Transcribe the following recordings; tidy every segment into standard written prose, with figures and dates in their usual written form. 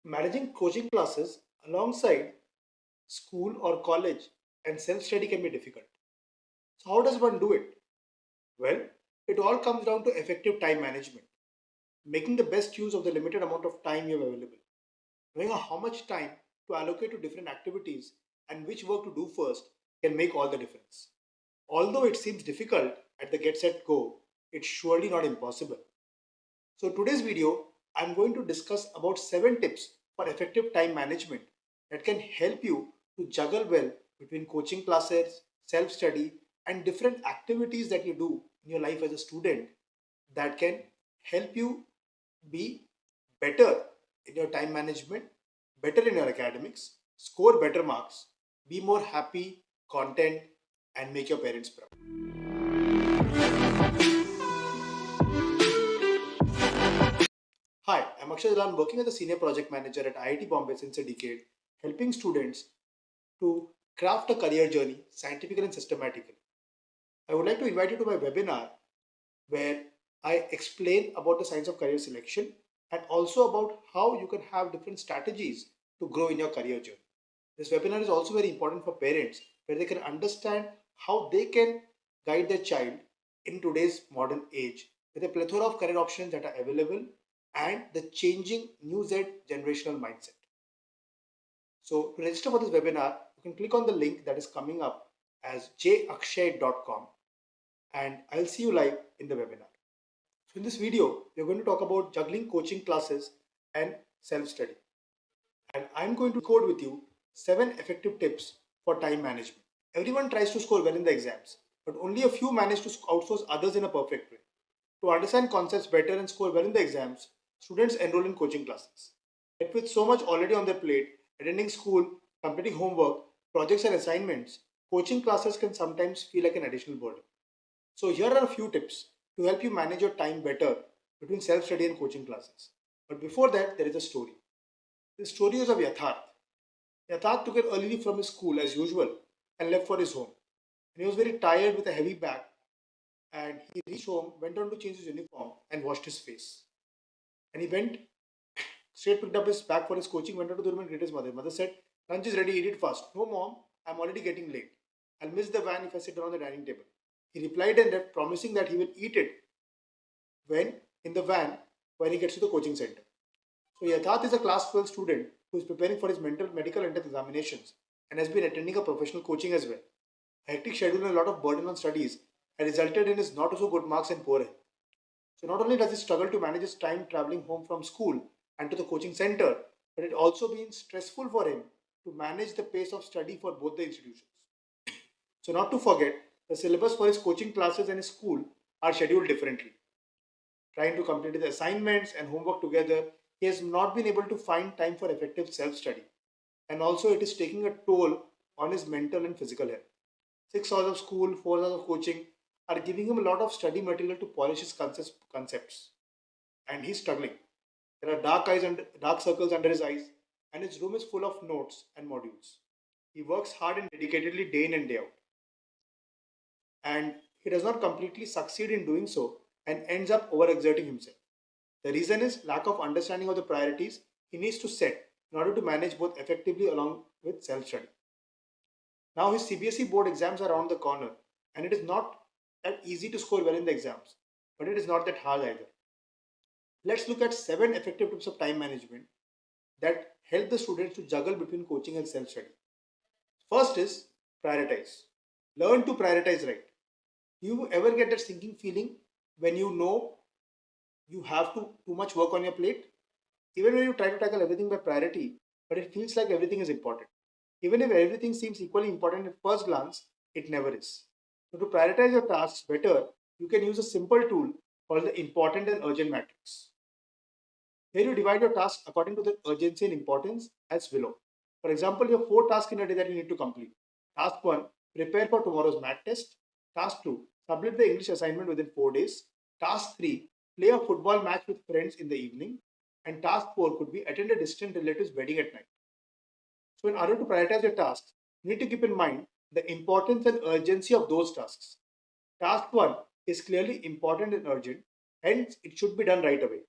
Managing coaching classes alongside school or college and self study can be difficult. So, how does one do it? Well, it all comes down to effective time management, making the best use of the limited amount of time you have available. Knowing how much time to allocate to different activities and which work to do first can make all the difference. Although it seems difficult at the get set go, it's surely not impossible. So today's video, I'm going to discuss about 7 tips for effective time management that can help you to juggle well between coaching classes, self-study, and different activities that you do in your life as a student that can help you be better in your time management, better in your academics, score better marks, be more happy, content, and make your parents proud. Hi, I'm Akshay Jalan, working as a senior project manager at IIT Bombay since a decade, helping students to craft a career journey scientifically and systematically. I would like to invite you to my webinar where I explain about the science of career selection and also about how you can have different strategies to grow in your career journey. This webinar is also very important for parents where they can understand how they can guide their child in today's modern age with a plethora of career options that are available and the changing new Z generational mindset. So to register for this webinar, you can click on the link that is coming up as jakshay.com and I'll see you live in the webinar. So in this video, we're going to talk about juggling coaching classes and self-study. And I'm going to code with you 7 effective tips for time management. Everyone tries to score well in the exams, but only a few manage to outsource others in a perfect way. To understand concepts better and score well in the exams, students enroll in coaching classes. Yet with so much already on their plate, attending school, completing homework, projects and assignments, coaching classes can sometimes feel like an additional burden. So here are a few tips to help you manage your time better between self-study and coaching classes. But before that, there is a story. The story is of Yatharth. Yatharth took it early from his school as usual and left for his home. And he was very tired with a heavy bag and he reached home, went on to change his uniform and washed his face. And he went straight, picked up his bag for his coaching, went out to the room and greeted his mother. Mother said, "Lunch is ready, eat it fast." "No, mom, I'm already getting late. I'll miss the van if I sit down on the dining table." He replied and left, promising that he will eat it when in the van when he gets to the coaching center. So Yatharth is a class 12 student who is preparing for his medical entrance examinations and has been attending a professional coaching as well. A hectic schedule and a lot of burden on studies had resulted in his not so good marks and poor health. So not only does he struggle to manage his time traveling home from school and to the coaching center, but it also been stressful for him to manage the pace of study for both the institutions. So not to forget, the syllabus for his coaching classes and his school are scheduled differently. Trying to complete his assignments and homework together, he has not been able to find time for effective self-study. And also it is taking a toll on his mental and physical health. 6 hours of school, 4 hours of coaching are giving him a lot of study material to polish his concepts. And he's struggling. There are dark circles under his eyes, and his room is full of notes and modules. He works hard and dedicatedly day in and day out, and he does not completely succeed in doing so and ends up overexerting himself. The reason is lack of understanding of the priorities he needs to set in order to manage both effectively along with self study. Now, his CBSE board exams are around the corner, and it is not that easy to score well in the exams, but it is not that hard either. Let's look at 7 effective tips of time management that help the students to juggle between coaching and self study. First is prioritize. Learn to prioritize right. Do you ever get that sinking feeling when you know you have too much work on your plate? Even when you try to tackle everything by priority, but it feels like everything is important. Even if everything seems equally important at first glance, it never is. So to prioritize your tasks better, you can use a simple tool called the important and urgent matrix. Here you divide your tasks according to the urgency and importance as below. For example, you have 4 tasks in a day that you need to complete. Task 1, prepare for tomorrow's math test. Task 2, submit the English assignment within 4 days. Task 3, play a football match with friends in the evening. And task 4 could be attend a distant relative's wedding at night. So in order to prioritize your tasks, you need to keep in mind the importance and urgency of those tasks. Task 1 is clearly important and urgent, hence it should be done right away.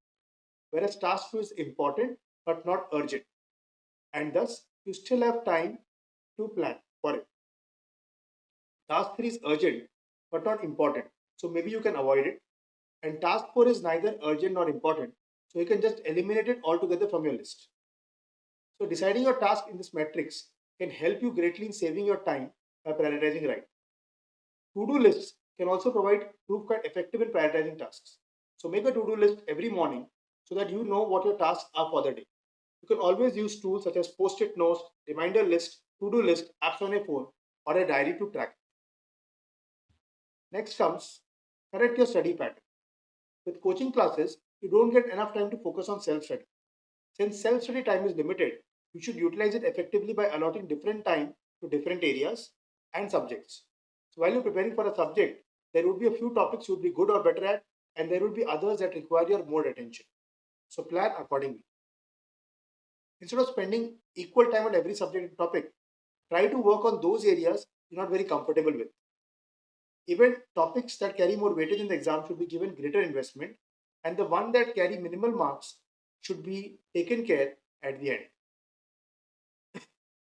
Whereas task 2 is important but not urgent, and thus you still have time to plan for it. Task 3 is urgent but not important, so maybe you can avoid it. And task 4 is neither urgent nor important, so you can just eliminate it altogether from your list. So, deciding your task in this matrix can help you greatly in saving your time by prioritizing right. To do lists can also prove quite effective in prioritizing tasks. So, make a to do list every morning so that you know what your tasks are for the day. You can always use tools such as post it notes, reminder list, to do list, apps on your phone, or a diary to track. Next comes correct your study pattern. With coaching classes, you don't get enough time to focus on self study. Since self study time is limited, you should utilize it effectively by allotting different time to different areas and subjects. So, while you're preparing for a subject, there would be a few topics you would be good or better at, and there will be others that require your more attention. So, plan accordingly. Instead of spending equal time on every subject and topic, try to work on those areas you're not very comfortable with. Even topics that carry more weightage in the exam should be given greater investment, and the one that carry minimal marks should be taken care at the end.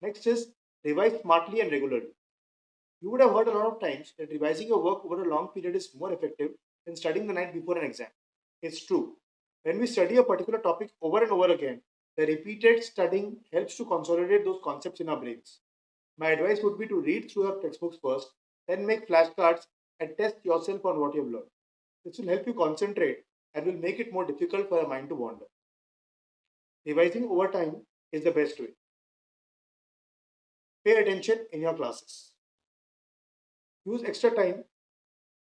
Next is revise smartly and regularly. You would have heard a lot of times that revising your work over a long period is more effective than studying the night before an exam. It's true. When we study a particular topic over and over again, the repeated studying helps to consolidate those concepts in our brains. My advice would be to read through your textbooks first, then make flashcards and test yourself on what you've learned. This will help you concentrate and will make it more difficult for your mind to wander. Revising over time is the best way. Pay attention in your classes. Use extra time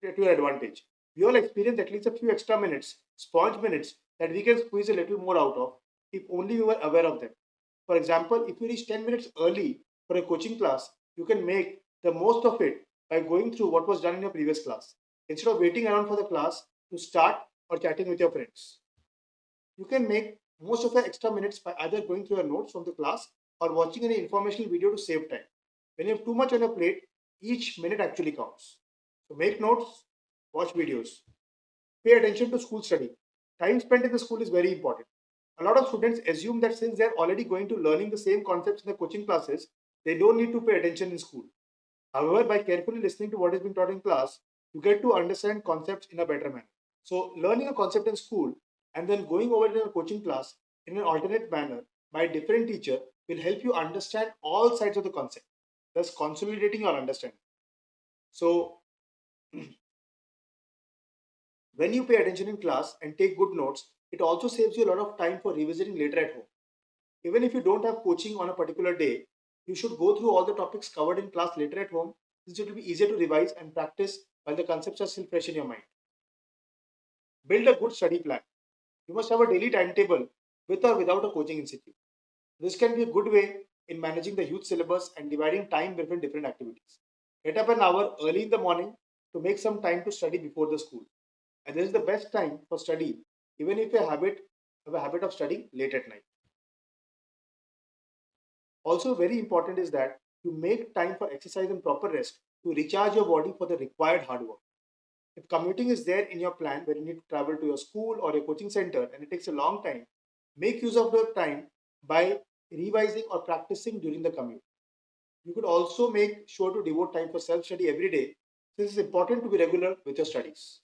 to your advantage. We all experience at least a few extra minutes, sponge minutes, that we can squeeze a little more out of if only we were aware of them. For example, if you reach 10 minutes early for a coaching class, you can make the most of it by going through what was done in your previous class instead of waiting around for the class to start or chatting with your friends. You can make most of your extra minutes by either going through your notes from the class or watching any informational video to save time. When you have too much on your plate, each minute actually counts. So make notes, watch videos, pay attention to school study. Time spent in the school is very important. A lot of students assume that since they're already going to learning the same concepts in the coaching classes, they don't need to pay attention in school. However, by carefully listening to what is being taught in class, you get to understand concepts in a better manner. So, learning a concept in school and then going over it in a coaching class in an alternate manner by a different teacher will help you understand all sides of the concept, thus consolidating your understanding. So, when you pay attention in class and take good notes, it also saves you a lot of time for revisiting later at home. Even if you don't have coaching on a particular day, you should go through all the topics covered in class later at home since it will be easier to revise and practice while the concepts are still fresh in your mind. Build a good study plan. You must have a daily timetable with or without a coaching institute. This can be a good way in managing the huge syllabus and dividing time between different activities. Get up an hour early in the morning to make some time to study before the school. And this is the best time for study, even if you have a habit of studying late at night. Also, very important is that you make time for exercise and proper rest to recharge your body for the required hard work. If commuting is there in your plan where you need to travel to your school or your coaching center and it takes a long time, make use of the time by revising or practicing during the commute. You could also make sure to devote time for self study every day since it's important to be regular with your studies.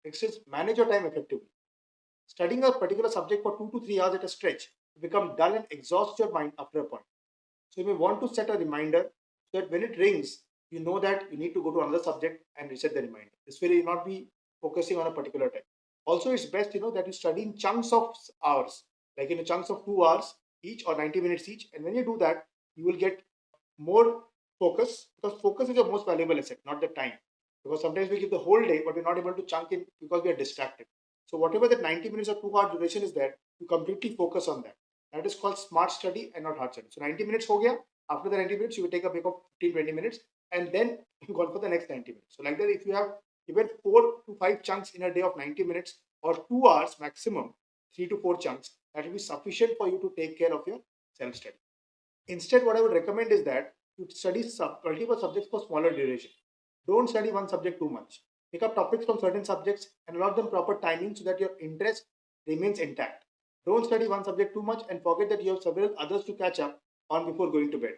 Next is manage your time effectively. Studying a particular subject for 2 to 3 hours at a stretch will become dull and exhaust your mind after a point. So you may want to set a reminder so that when it rings, you know that you need to go to another subject and reset the reminder. This way you will not be focusing on a particular time. Also, it's best that you study in chunks of hours, like in a chunks of 2 hours each or 90 minutes each. And when you do that, you will get more focus because focus is your most valuable asset, not the time. Because sometimes we give the whole day, but we're not able to chunk it because we are distracted. So whatever that 90 minutes or 2 hour duration is there, you completely focus on that. That is called smart study and not hard study. So 90 minutes ho gaya. After the 90 minutes, you will take a break of 15-20 minutes and then you go on for the next 90 minutes. So like that, if you have even 4 to 5 chunks in a day of 90 minutes or 2 hours maximum, 3 to 4 chunks, that will be sufficient for you to take care of your self-study. Instead, what I would recommend is that you study multiple subjects for smaller duration. Don't study one subject too much. Pick up topics from certain subjects and allot them proper timing so that your interest remains intact. Don't study one subject too much and forget that you have several others to catch up on before going to bed.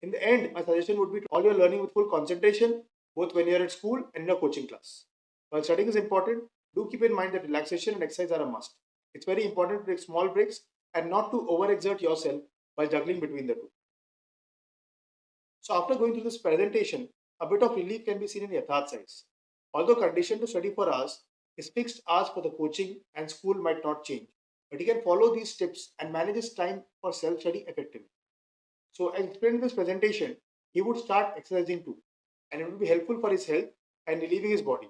In the end, my suggestion would be to all your learning with full concentration, both when you're at school and in your coaching class. While studying is important, do keep in mind that relaxation and exercise are a must. It's very important to take small breaks and not to overexert yourself while juggling between the two. So after going through this presentation, a bit of relief can be seen in Yatharth size. Although conditioned to study for hours, his fixed hours for the coaching and school might not change, but he can follow these tips and manage his time for self-study effectively. So as explained in this presentation, he would start exercising too, and it would be helpful for his health and relieving his body.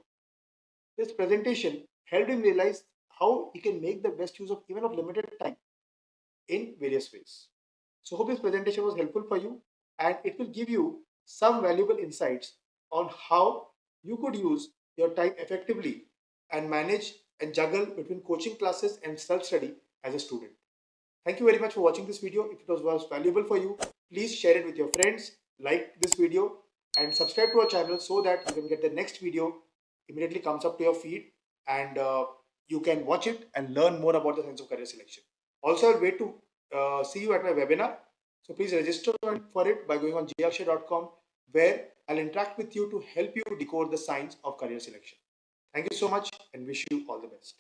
This presentation helped him realize how he can make the best use of even of limited time in various ways. So hope this presentation was helpful for you and it will give you some valuable insights on how you could use your time effectively and manage and juggle between coaching classes and self-study as a student. Thank you very much for watching this video. If it was valuable for you, please share it with your friends, like this video and subscribe to our channel so that you can get the next video immediately comes up to your feed and you can watch it and learn more about the science of career selection. Also, I'll wait to see you at my webinar. So please register for it by going on jakshay.com where I'll interact with you to help you decode the science of career selection. Thank you so much and wish you all the best.